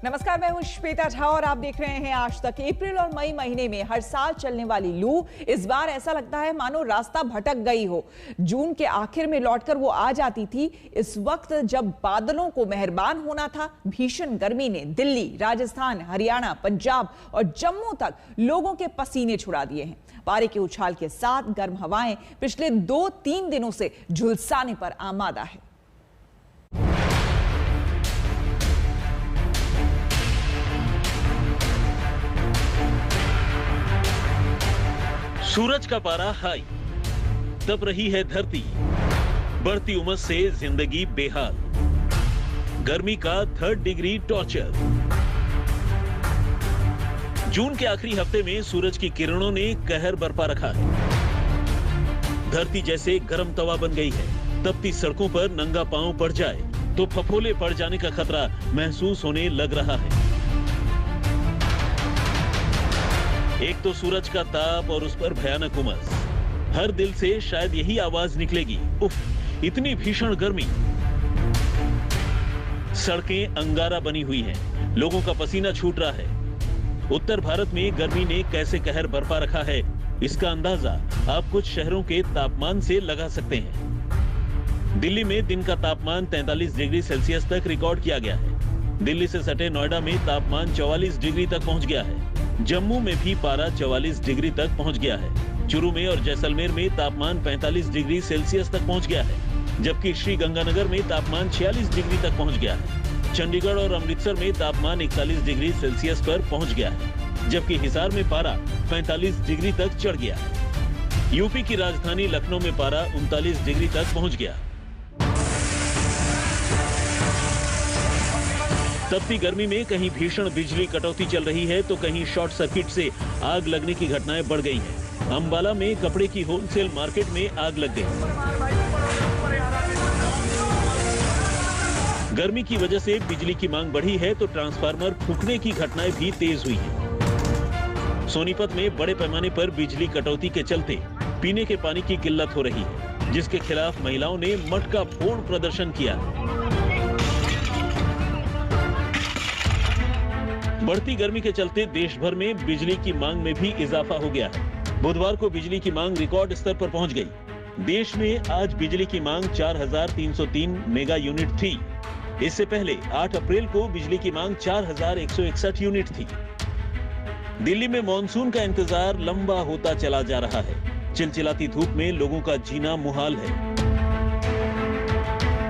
नमस्कार, मैं हूं श्वेता झा और आप देख रहे हैं आज तक। अप्रैल और मई महीने में हर साल चलने वाली लू इस बार ऐसा लगता है मानो रास्ता भटक गई हो। जून के आखिर में लौटकर वो आ जाती थी। इस वक्त जब बादलों को मेहरबान होना था, भीषण गर्मी ने दिल्ली, राजस्थान, हरियाणा, पंजाब और जम्मू तक लोगों के पसीने छुड़ा दिए हैं। पारे के उछाल के साथ गर्म हवाएं पिछले 2-3 दिनों से झुलसाने पर आमादा है। सूरज का पारा हाई, तप रही है धरती, बढ़ती उमस से जिंदगी बेहाल, गर्मी का 3rd डिग्री टॉर्चर। जून के आखिरी हफ्ते में सूरज की किरणों ने कहर बरपा रखा है। धरती जैसे गर्म तवा बन गई है। तपती सड़कों पर नंगा पांव पड़ जाए तो फफोले पड़ जाने का खतरा महसूस होने लग रहा है। एक तो सूरज का ताप और उस पर भयानक उमस। हर दिल से शायद यही आवाज निकलेगी, उफ, इतनी भीषण गर्मी। सड़कें अंगारा बनी हुई हैं, लोगों का पसीना छूट रहा है। उत्तर भारत में गर्मी ने कैसे कहर बरपा रखा है, इसका अंदाजा आप कुछ शहरों के तापमान से लगा सकते हैं। दिल्ली में दिन का तापमान 43 डिग्री सेल्सियस तक रिकॉर्ड किया गया है। दिल्ली से सटे नोएडा में तापमान 44 डिग्री तक पहुंच गया है। जम्मू में भी पारा 44 डिग्री तक पहुंच गया है। चुरू में और जैसलमेर में तापमान 45 डिग्री सेल्सियस तक पहुंच गया है, जबकि श्रीगंगानगर में तापमान 46 डिग्री तक पहुंच गया है। चंडीगढ़ और अमृतसर में तापमान 41 डिग्री सेल्सियस पर पहुंच गया है, जबकि हिसार में पारा 45 डिग्री तक चढ़ गया है। यूपी की राजधानी लखनऊ में पारा 39 डिग्री तक पहुंच गया। तपती गर्मी में कहीं भीषण बिजली कटौती चल रही है तो कहीं शॉर्ट सर्किट से आग लगने की घटनाएं बढ़ गई हैं। अंबाला में कपड़े की होलसेल मार्केट में आग लग गई। गर्मी की वजह से बिजली की मांग बढ़ी है तो ट्रांसफार्मर फूंकने की घटनाएं भी तेज हुई हैं। सोनीपत में बड़े पैमाने पर बिजली कटौती के चलते पीने के पानी की किल्लत हो रही है, जिसके खिलाफ महिलाओं ने मटका फोड़ प्रदर्शन किया। बढ़ती गर्मी के चलते देश भर में बिजली की मांग में भी इजाफा हो गया है। बुधवार को बिजली की मांग रिकॉर्ड स्तर पर पहुंच गई। देश में आज बिजली की मांग 4303 मेगा यूनिट थी। इससे पहले 8 अप्रैल को बिजली की मांग 4161 यूनिट थी। दिल्ली में मॉनसून का इंतजार लंबा होता चला जा रहा है। चिलचिलाती धूप में लोगों का जीना मुहाल है।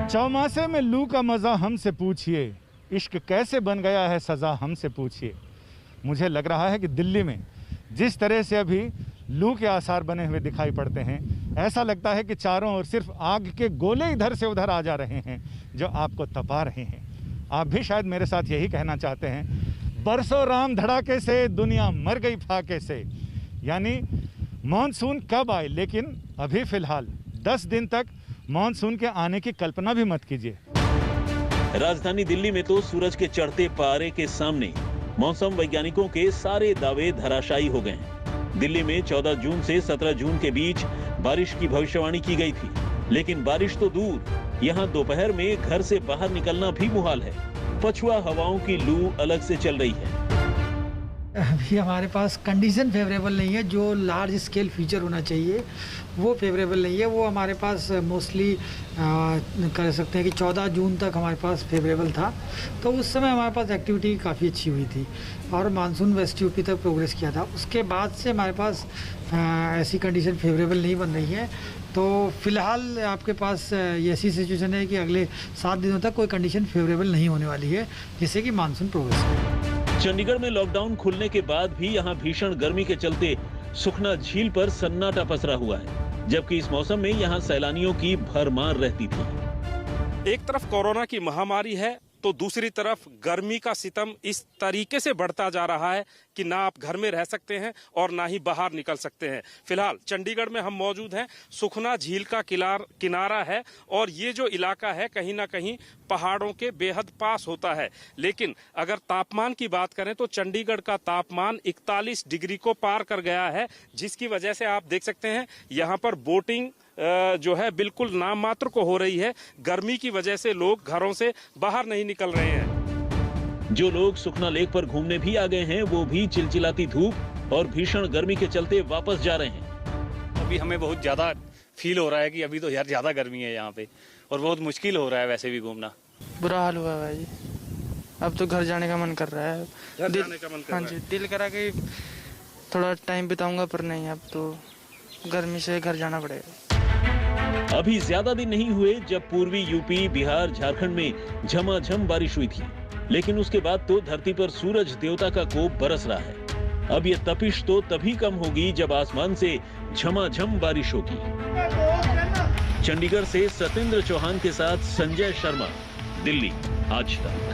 चौमासे में लू का मजा हमसे पूछिए, इश्क कैसे बन गया है सजा हमसे पूछिए। मुझे लग रहा है कि दिल्ली में जिस तरह से अभी लू के आसार बने हुए दिखाई पड़ते हैं, ऐसा लगता है कि चारों ओर सिर्फ आग के गोले इधर से उधर आ जा रहे हैं जो आपको तपा रहे हैं। आप भी शायद मेरे साथ यही कहना चाहते हैं, बरसों राम धड़ाके से दुनिया मर गई फाके से। यानी मॉनसून कब आए, लेकिन अभी फिलहाल 10 दिन तक मॉनसून के आने की कल्पना भी मत कीजिए। राजधानी दिल्ली में तो सूरज के चढ़ते पारे के सामने मौसम वैज्ञानिकों के सारे दावे धराशायी हो गए हैं। दिल्ली में 14 जून से 17 जून के बीच बारिश की भविष्यवाणी की गई थी, लेकिन बारिश तो दूर, यहां दोपहर में घर से बाहर निकलना भी मुहाल है। पछुआ हवाओं की लू अलग से चल रही है। अभी हमारे पास कंडीशन फेवरेबल नहीं है। जो लार्ज स्केल फीचर होना चाहिए वो फेवरेबल नहीं है। वो हमारे पास मोस्टली कर सकते हैं कि 14 जून तक हमारे पास फेवरेबल था, तो उस समय हमारे पास एक्टिविटी काफ़ी अच्छी हुई थी और मानसून वेस्ट यूपी तक प्रोग्रेस किया था। उसके बाद से हमारे पास ऐसी कंडीशन फेवरेबल नहीं बन रही है। तो फिलहाल आपके पास ऐसी सिचुएशन है कि अगले 7 दिनों तक कोई कंडीशन फेवरेबल नहीं होने वाली है जिससे कि मानसून प्रोग्रेस करे। चंडीगढ़ में लॉकडाउन खुलने के बाद भी यहां भीषण गर्मी के चलते सुखना झील पर सन्नाटा पसरा हुआ है, जबकि इस मौसम में यहां सैलानियों की भरमार रहती थी। एक तरफ कोरोना की महामारी है तो दूसरी तरफ गर्मी का सितम इस तरीके से बढ़ता जा रहा है कि ना आप घर में रह सकते हैं और ना ही बाहर निकल सकते हैं। फिलहाल चंडीगढ़ में हम मौजूद हैं। सुखना झील का किनारा है और ये जो इलाका है कहीं ना कहीं पहाड़ों के बेहद पास होता है। लेकिन अगर तापमान की बात करें तो चंडीगढ़ का तापमान 41 डिग्री को पार कर गया है, जिसकी वजह से आप देख सकते हैं यहाँ पर बोटिंग जो है बिल्कुल नाम मात्र को हो रही है। गर्मी की वजह से लोग घरों से बाहर नहीं निकल रहे हैं। जो लोग सुखना लेक पर घूमने भी आ गए हैं वो भी चिलचिलाती धूप और भीषण गर्मी के चलते वापस जा रहे हैं। अभी हमें बहुत ज्यादा फील हो रहा है कि अभी तो यार ज्यादा गर्मी है यहाँ पे और बहुत मुश्किल हो रहा है वैसे भी घूमना। बुरा हाल हुआ है जी, अब तो घर जाने का मन कर रहा है। घर जाने का मन कर रहा है। हाँ जी, दिल करा कि थोड़ा टाइम बिताऊंगा पर नहीं, अब तो गर्मी से घर जाना पड़ेगा। अभी ज्यादा दिन नहीं हुए जब पूर्वी यूपी, बिहार, झारखंड में झमाझम बारिश हुई थी, लेकिन उसके बाद तो धरती पर सूरज देवता का कोप बरस रहा है। अब ये तपिश तो तभी कम होगी जब आसमान से झमाझम बारिश होगी। चंडीगढ़ से सतेंद्र चौहान के साथ संजय शर्मा, दिल्ली आज तक।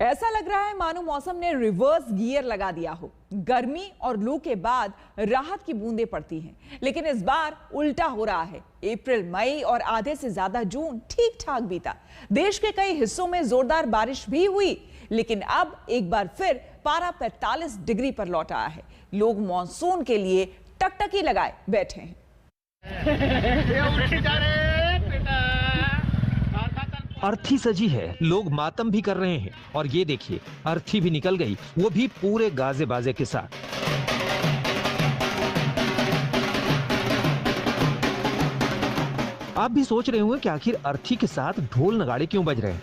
ऐसा लग रहा है मानो मौसम ने रिवर्स गियर लगा दिया हो। गर्मी और लू के बाद राहत की बूंदें पड़ती हैं, लेकिन इस बार उल्टा हो रहा है। अप्रैल, मई और आधे से ज्यादा जून ठीक ठाक बीता। देश के कई हिस्सों में जोरदार बारिश भी हुई, लेकिन अब एक बार फिर पारा 45 डिग्री पर लौट आया है। लोग मॉनसून के लिए टकटकी लगाए बैठे हैं। अर्थी सजी है, लोग मातम भी कर रहे हैं और ये देखिए अर्थी भी निकल गई, वो भी पूरे गाजे बाजे के साथ। आप भी सोच रहे होंगे कि आखिर अर्थी के साथ ढोल नगाड़े क्यों बज रहे हैं।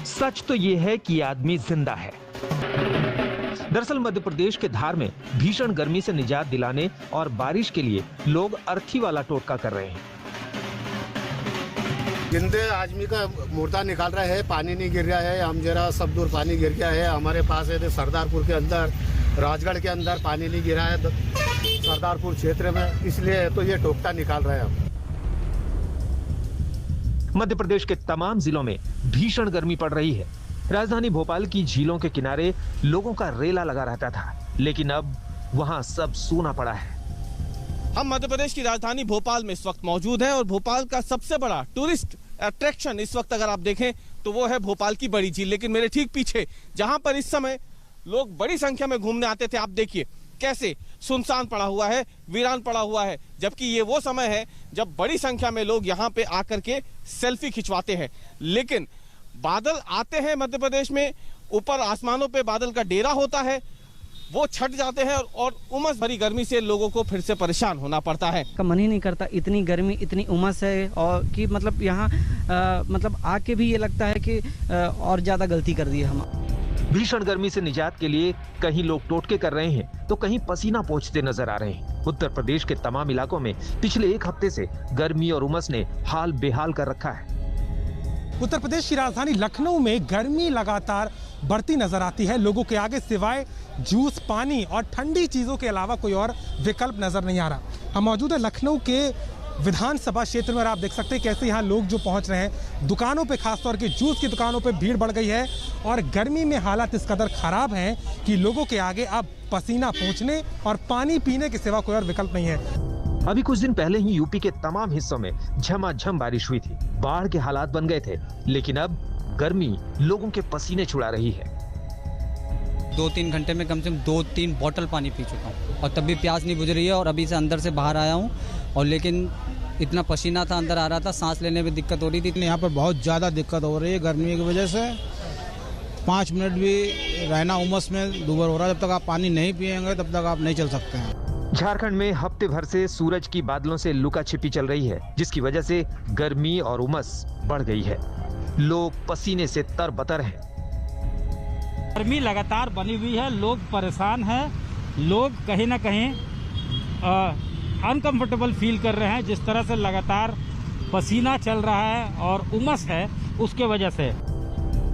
सच तो ये है कि आदमी जिंदा है। दरअसल मध्य प्रदेश के धार में भीषण गर्मी से निजात दिलाने और बारिश के लिए लोग अर्थी वाला टोटका कर रहे हैं। जिंदे आदमी का मुर्दा निकाल रहा है, पानी नहीं गिर रहा है। हम जरा सब दूर पानी गिर गया है हमारे पास है। सरदारपुर के अंदर, राजगढ़ के अंदर पानी नहीं गिरा है सरदारपुर क्षेत्र में, इसलिए तो ये टोकता निकाल रहे हैं हम। मध्य प्रदेश के तमाम जिलों में भीषण गर्मी पड़ रही है। राजधानी भोपाल की झीलों के किनारे लोगों का रेला लगा रहता था, लेकिन अब वहां सब सूना पड़ा है। हम मध्य प्रदेश की राजधानी भोपाल में इस वक्त मौजूद हैं और भोपाल का सबसे बड़ा टूरिस्ट अट्रैक्शन इस वक्त अगर आप देखें तो वो है भोपाल की बड़ी झील। लेकिन मेरे ठीक पीछे जहां पर इस समय लोग बड़ी संख्या में घूमने आते थे, आप देखिए कैसे सुनसान पड़ा हुआ है, वीरान पड़ा हुआ है। जबकि ये वो समय है जब बड़ी संख्या में लोग यहाँ पे आकर के सेल्फी खिंचवाते हैं। लेकिन बादल आते हैं मध्य प्रदेश में, ऊपर आसमानों पे बादल का डेरा होता है, वो छट जाते हैं और उमस भरी गर्मी से लोगों को फिर से परेशान होना पड़ता है। का मन ही नहीं करता, इतनी गर्मी, इतनी उमस है और कि मतलब यहाँ मतलब आके भी ये लगता है कि और ज्यादा गलती कर दी है हम। भीषण गर्मी से निजात के लिए कहीं लोग टोटके कर रहे हैं तो कहीं पसीना पोंछते नजर आ रहे हैं। उत्तर प्रदेश के तमाम इलाकों में पिछले एक हफ्ते से गर्मी और उमस ने हाल बेहाल कर रखा है। उत्तर प्रदेश की राजधानी लखनऊ में गर्मी लगातार बढ़ती नजर आती है। लोगों के आगे सिवाय जूस, पानी और ठंडी चीजों के अलावा कोई और विकल्प नजर नहीं आ रहा। हम मौजूद है लखनऊ के विधानसभा क्षेत्र में और आप देख सकते हैं कैसे यहाँ लोग जो पहुंच रहे हैं। दुकानों पे, खासतौर के जूस की दुकानों पे भीड़ बढ़ गई है और गर्मी में हालात इस कदर खराब हैं कि लोगों के आगे अब पसीना पोंछने और पानी पीने के सिवा कोई और विकल्प नहीं है। अभी कुछ दिन पहले ही यूपी के तमाम हिस्सों में झमाझम बारिश हुई थी, बाढ़ के हालात बन गए थे, लेकिन अब गर्मी लोगों के पसीने छुड़ा रही है। 2-3 घंटे में कम से कम 2-3 बोतल पानी पी चुका हूँ और तब भी प्यास नहीं बुझ रही है। और अभी से अंदर से बाहर आया हूँ और लेकिन इतना पसीना था, अंदर आ रहा था, सांस लेने में दिक्कत हो रही थी। यहाँ पर बहुत ज़्यादा दिक्कत हो रही है गर्मी की वजह से। 5 मिनट भी रहना उमस में दूभर हो रहा है। जब तक आप पानी नहीं पिएंगे तब तक आप नहीं चल सकते हैं। झारखंड में हफ्ते भर से सूरज की बादलों से लुका छिपी चल रही है, जिसकी वजह से गर्मी और उमस बढ़ गई है। लोग पसीने से तरबतर हैं। गर्मी लगातार बनी हुई है, लोग परेशान हैं, लोग कहीं ना कहीं अनकंफर्टेबल फील कर रहे हैं। जिस तरह से लगातार पसीना चल रहा है और उमस है, उसके वजह से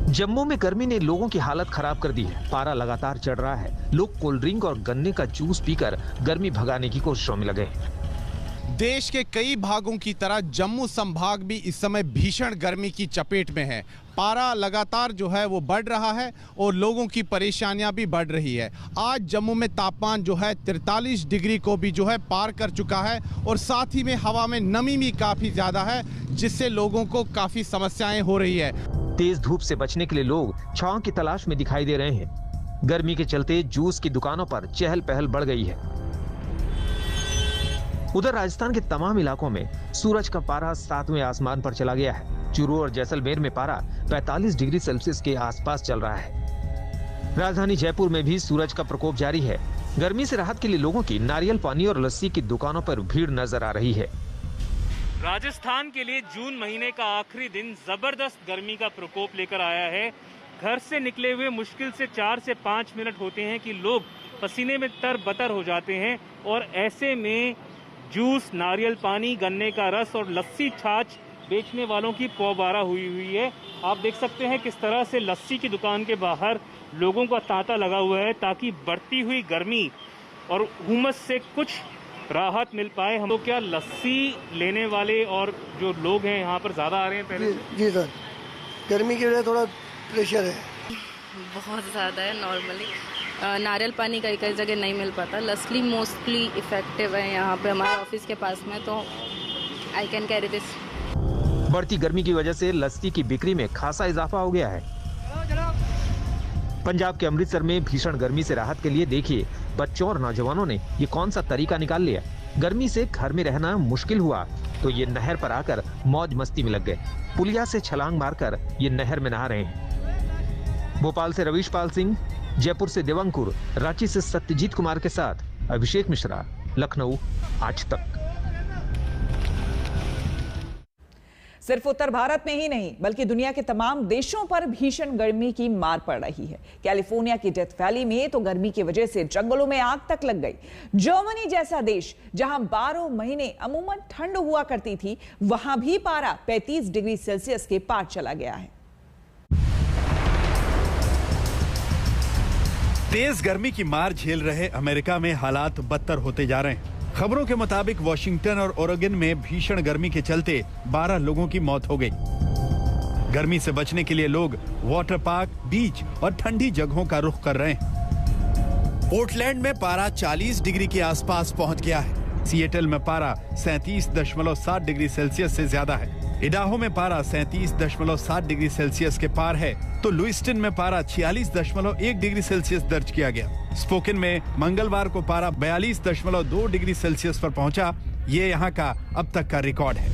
जम्मू में गर्मी ने लोगों की हालत खराब कर दी है। पारा लगातार चढ़ रहा है, लोग कोल्ड ड्रिंक और गन्ने का जूस पीकर गर्मी भगाने की कोशिशों में लगे हैं। देश के कई भागों की तरह जम्मू संभाग भी इस समय भीषण गर्मी की चपेट में है। पारा लगातार जो है वो बढ़ रहा है और लोगों की परेशानियां भी बढ़ रही है। आज जम्मू में तापमान जो है 43 डिग्री को भी जो है पार कर चुका है और साथ ही में हवा में नमी भी काफ़ी ज़्यादा है, जिससे लोगों को काफ़ी समस्याएं हो रही है। तेज धूप से बचने के लिए लोग छांव की तलाश में दिखाई दे रहे हैं। गर्मी के चलते जूस की दुकानों पर चहल पहल बढ़ गई है। उधर राजस्थान के तमाम इलाकों में सूरज का पारा 7वें आसमान पर चला गया है। चूरू और जैसलमेर में पारा 45 डिग्री सेल्सियस के आसपास चल रहा है। राजधानी जयपुर में भी सूरज का प्रकोप जारी है। गर्मी से राहत के लिए लोगों की नारियल पानी और लस्सी की दुकानों पर भीड़ नजर आ रही है। राजस्थान के लिए जून महीने का आखिरी दिन जबरदस्त गर्मी का प्रकोप लेकर आया है। घर से निकले हुए मुश्किल से 4 से 5 मिनट होते हैं कि लोग पसीने में तरबतर हो जाते हैं और ऐसे में जूस, नारियल पानी, गन्ने का रस और लस्सी छाछ बेचने वालों की पौबारा हुई है। आप देख सकते हैं किस तरह से लस्सी की दुकान के बाहर लोगों का तांता लगा हुआ है ताकि बढ़ती हुई गर्मी और उमस से कुछ राहत मिल पाए। हम लोग क्या लस्सी लेने वाले और जो लोग हैं यहाँ पर ज़्यादा आ रहे हैं पहले? जी सर, गर्मी की वजह थोड़ा प्रेशर है, बहुत ज़्यादा है। नॉर्मली नारियल पानी कई कई जगह नहीं मिल पाता। लस्सी मोस्टली इफेक्टिव है यहाँ पे हमारे ऑफिस के पास में, तो आई कैन कैरी दिस। बढ़ती गर्मी की वजह से लस्सी की बिक्री में खासा इजाफा हो गया है। पंजाब के अमृतसर में भीषण गर्मी से राहत के लिए देखिए बच्चों और नौजवानों ने ये कौन सा तरीका निकाल लिया। गर्मी से घर में रहना मुश्किल हुआ तो ये नहर पर आकर मौज मस्ती में लग गए। पुलिया से छलांग मारकर ये नहर में नहा रहे हैं। भोपाल से रवीश पाल सिंह, जयपुर से देवंकुर, रांची से सत्यजीत कुमार के साथ अभिषेक मिश्रा, लखनऊ, आज तक। सिर्फ उत्तर भारत में ही नहीं बल्कि दुनिया के तमाम देशों पर भीषण गर्मी की मार पड़ रही है। कैलिफोर्निया की डेथ वैली में तो गर्मी की वजह से जंगलों में आग तक लग गई। जर्मनी जैसा देश जहां 12 महीने अमूमन ठंड हुआ करती थी, वहां भी पारा 35 डिग्री सेल्सियस के पार चला गया है। तेज गर्मी की मार झेल रहे अमेरिका में हालात बदतर होते जा रहे हैं। खबरों के मुताबिक वॉशिंगटन और ओरेगन में भीषण गर्मी के चलते 12 लोगों की मौत हो गई। गर्मी से बचने के लिए लोग वाटर पार्क, बीच और ठंडी जगहों का रुख कर रहे हैं। पोर्टलैंड में पारा 40 डिग्री के आसपास पहुंच गया है। सिएटल में पारा 37.7 डिग्री सेल्सियस से ज्यादा है। इडाहो में पारा 37.7 डिग्री सेल्सियस के पार है तो लुइस्टन में पारा 46.1 डिग्री सेल्सियस दर्ज किया गया। स्पोकन में मंगलवार को पारा 42.2 डिग्री सेल्सियस पर पहुंचा। ये यहाँ का अब तक का रिकॉर्ड है।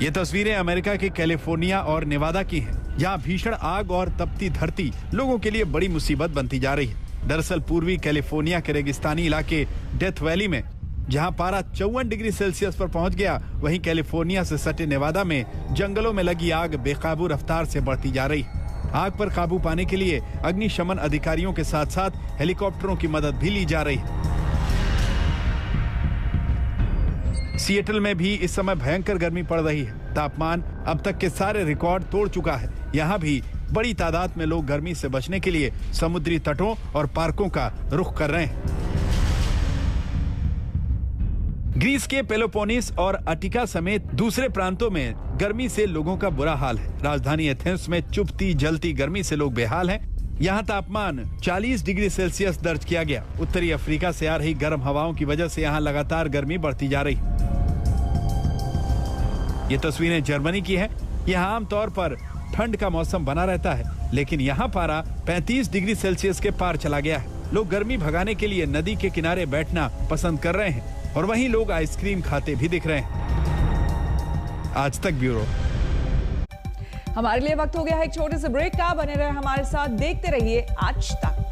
ये तस्वीरें अमेरिका के कैलिफोर्निया और नेवादा की हैं, जहाँ भीषण आग और तपती धरती लोगों के लिए बड़ी मुसीबत बनती जा रही है। दरअसल पूर्वी कैलिफोर्निया के रेगिस्तानी इलाके डेथ वैली में जहां पारा 54 डिग्री सेल्सियस पर पहुंच गया, वहीं कैलिफोर्निया से सटे नेवादा में जंगलों में लगी आग बेकाबू रफ्तार से बढ़ती जा रही है। आग पर काबू पाने के लिए अग्निशमन अधिकारियों के साथ साथ हेलीकॉप्टरों की मदद भी ली जा रही है। सिएटल में भी इस समय भयंकर गर्मी पड़ रही है। तापमान अब तक के सारे रिकॉर्ड तोड़ चुका है। यहाँ भी बड़ी तादाद में लोग गर्मी से बचने के लिए समुद्री तटों और पार्कों का रुख कर रहे हैं। ग्रीस के पेलोपोनेस और अटिका समेत दूसरे प्रांतों में गर्मी से लोगों का बुरा हाल है। राजधानी एथेंस में चुभती जलती गर्मी से लोग बेहाल हैं। यहाँ तापमान 40 डिग्री सेल्सियस दर्ज किया गया। उत्तरी अफ्रीका से आ रही गर्म हवाओं की वजह से यहाँ लगातार गर्मी बढ़ती जा रही। ये तस्वीरें जर्मनी की हैं। यहाँ आमतौर पर ठंड का मौसम बना रहता है, लेकिन यहाँ पारा 35 डिग्री सेल्सियस के पार चला गया है। लोग गर्मी भगाने के लिए नदी के किनारे बैठना पसंद कर रहे हैं और वहीं लोग आइसक्रीम खाते भी दिख रहे हैं। आज तक ब्यूरो। हमारे लिए वक्त हो गया है एक छोटे से ब्रेक का। बने रहे हमारे साथ, देखते रहिए आज तक।